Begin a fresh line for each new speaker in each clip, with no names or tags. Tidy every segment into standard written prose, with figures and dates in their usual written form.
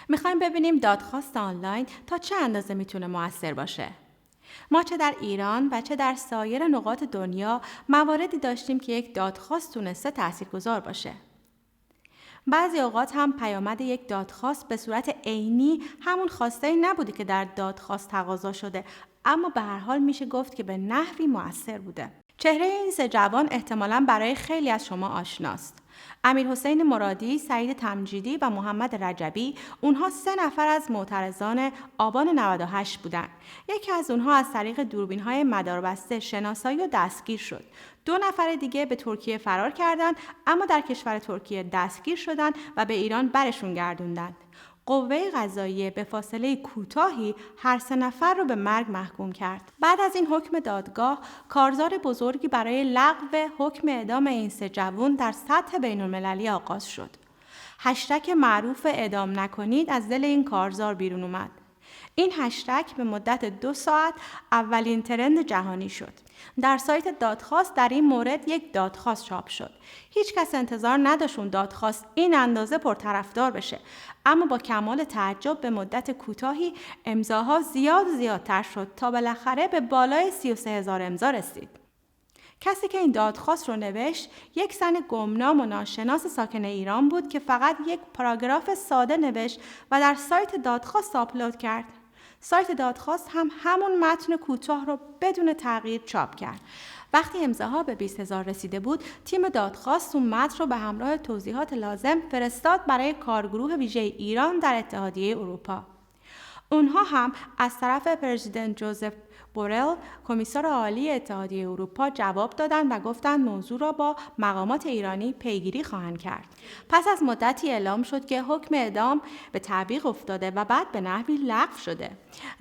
میخوایم ببینیم دادخواست آنلاین تا چه اندازه میتونه مؤثر باشه. ما چه در ایران و چه در سایر نقاط دنیا مواردی داشتیم که یک دادخواست تونسته تاثیرگذار باشه. بعضی اوقات هم پیامد یک دادخواست به صورت عینی همون خواسته‌ای نبوده که در دادخواست تقاضا شده، اما به هر حال میشه گفت که به نحوی مؤثر بوده. چهره این سه جوان احتمالاً برای خیلی از شما آشناست. امیرحسین مرادی، سعید تمجیدی و محمد رجبی، اونها 3 نفر از معترضان آبان 98 بودند. یکی از اونها از طریق دوربین‌های مداربسته شناسایی و دستگیر شد. 2 نفر دیگه به ترکیه فرار کردند، اما در کشور ترکیه دستگیر شدند و به ایران برشون گردوندند. قوه قضاییه به فاصله کوتاهی هر 3 نفر رو به مرگ محکوم کرد. بعد از این حکم دادگاه، کارزار بزرگی برای لغو حکم اعدام این 3 جوان در سطح بین‌المللی آغاز شد. هشتگ معروف اعدام نکنید از دل این کارزار بیرون اومد. این هشتگ به مدت 2 ساعت اولین ترند جهانی شد. در سایت دادخواست در این مورد یک دادخواست چاپ شد. هیچ کس انتظار نداشت اون دادخواست این اندازه پرطرفدار بشه، اما با کمال تعجب به مدت کوتاهی امضاها زیادتر شد تا بالاخره به بالای 33,000 امضا رسید. کسی که این دادخواست رو نوشت یک زن گمنام و ناشناس ساکن ایران بود که فقط یک پاراگراف ساده نوشت و در سایت دادخواست آپلود کرد. سایت دادخواست هم همون متن کوتاه رو بدون تغییر چاپ کرد. وقتی امضاها به 20,000 رسیده بود، تیم دادخواست اون متن رو به همراه توضیحات لازم فرستاد برای کارگروه ویژه ایران در اتحادیه اروپا. اونها هم از طرف پرزیدنت جوزف بورل، کمیسر عالی اتحادیه اروپا، جواب دادند و گفتند موضوع را با مقامات ایرانی پیگیری خواهند کرد. پس از مدتی اعلام شد که حکم اعدام به تعویق افتاده و بعد به نحوی لغو شده.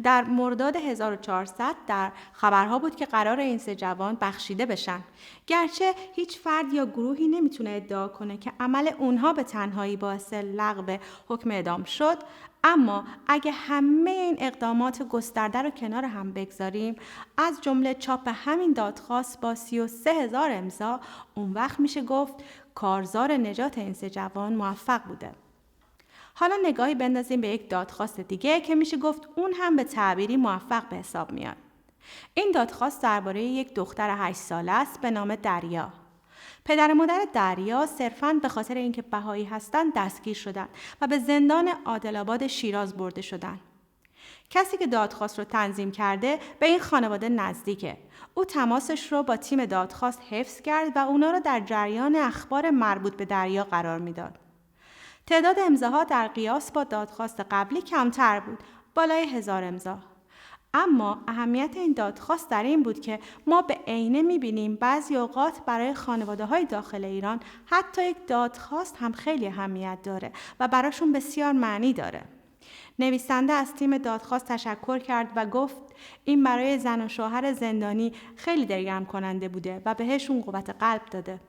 در مرداد 1400 در خبرها بود که قرار این 3 جوان بخشیده بشن. گرچه هیچ فرد یا گروهی نمیتونه ادعا کنه که عمل اونها به تنهایی باعث لغو حکم اعدام شد، اما اگه همه این اقدامات گسترده رو کنار هم بگذاریم، از جمله چاپ همین دادخواست با 33,000 امضا، اون وقت میشه گفت کارزار نجات این 3 جوان موفق بوده. حالا نگاهی بندازیم به یک دادخواست دیگه که میشه گفت اون هم به تعبیری موفق به حساب میاد. این دادخواست درباره یک دختر 8 ساله است به نام دریا. پدر و مادر دریا صرفاً به خاطر اینکه بهایی هستند دستگیر شدند و به زندان عادل‌آباد شیراز برده شدند. کسی که دادخواست رو تنظیم کرده به این خانواده نزدیکه. او تماسش رو با تیم دادخواست حفظ کرد و اونا رو در جریان اخبار مربوط به دریا قرار میداد. تعداد امضاها در قیاس با دادخواست قبلی کمتر بود، بالای 1000 امضا. اما اهمیت این دادخواست در این بود که ما به عینه می‌بینیم بعضی اوقات برای خانواده‌های داخل ایران حتی یک دادخواست هم خیلی اهمیت داره و براشون بسیار معنی داره. نویسنده از تیم دادخواست تشکر کرد و گفت این برای زن و شوهر زندانی خیلی دلگرم کننده بوده و بهشون قوت قلب داده.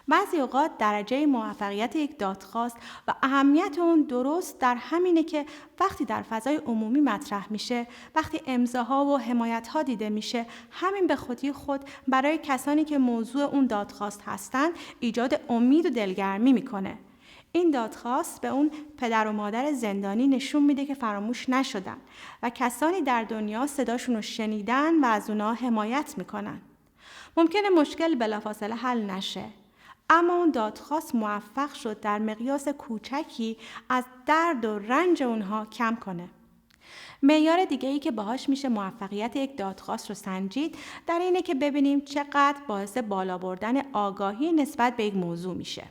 بعضی اوقات درجه موفقیت یک دادخواست و اهمیت اون درست در همینه که وقتی در فضای عمومی مطرح میشه، وقتی امضاها و حمایت‌ها دیده میشه، همین به خودی خود برای کسانی که موضوع اون دادخواست هستن ایجاد امید و دلگرمی میکنه. این دادخواست به اون پدر و مادر زندانی نشون میده که فراموش نشدن و کسانی در دنیا صداشون رو شنیدن و از اونها حمایت میکنن. ممکنه مشکل بلافاصله حل نشه، اما اون دادخواست موفق شد در مقیاس کوچکی از درد و رنج اونها کم کنه. معیار دیگه‌ای که باهاش میشه موفقیت یک دادخواست رو سنجید در اینه که ببینیم چقدر باعث بالا بردن آگاهی نسبت به یک موضوع میشه.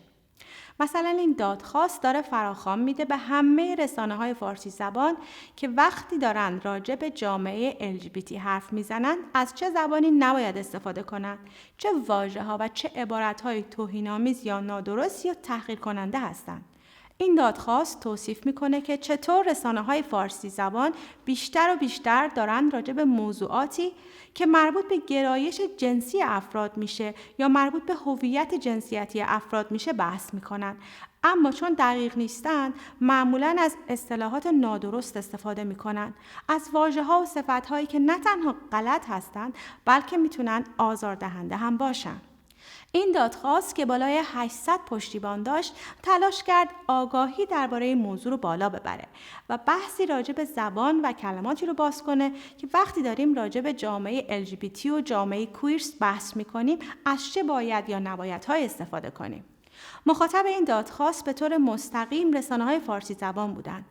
مثلا این دادخواست داره فراخوان میده به همه رسانه‌های فارسی زبان که وقتی دارن راجع به جامعه LGBT حرف میزنن از چه زبانی نباید استفاده کنن، چه واژه‌ها و چه عبارت‌های توهین‌آمیز یا نادرست یا تحقیر کننده هستند. این دادخواست توصیف میکنه که چطور رسانه‌های فارسی زبان بیشتر و بیشتر دارن راجع به موضوعاتی که مربوط به گرایش جنسی افراد میشه یا مربوط به هویت جنسیتی افراد میشه بحث میکنن، اما چون دقیق نیستن معمولاً از اصطلاحات نادرست استفاده میکنن، از واژه‌ها و صفت‌هایی که نه تنها غلط هستن بلکه میتونن آزاردهنده هم باشن. این دادخواست که بالای 800 پشتیبان داشت، تلاش کرد آگاهی درباره موضوع رو بالا ببره و بحثی راجع به زبان و کلماتی رو باز کنه که وقتی داریم راجع به جامعه LGBT و جامعه کویرز بحث می‌کنیم، از چه باید یا نبایدهای استفاده کنیم. مخاطب این دادخواست به طور مستقیم رسانه‌های فارسی زبان بودند.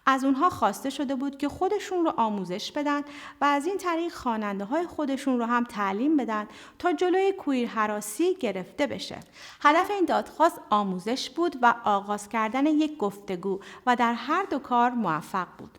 از اونها خواسته شده بود که خودشون رو آموزش بدن و از این طریق خواننده‌های خودشون رو هم تعلیم بدن تا جلوی کویر هراسی گرفته بشه. هدف این دادخواست آموزش بود و آغاز کردن یک گفتگو و در هر دو کار موفق بود.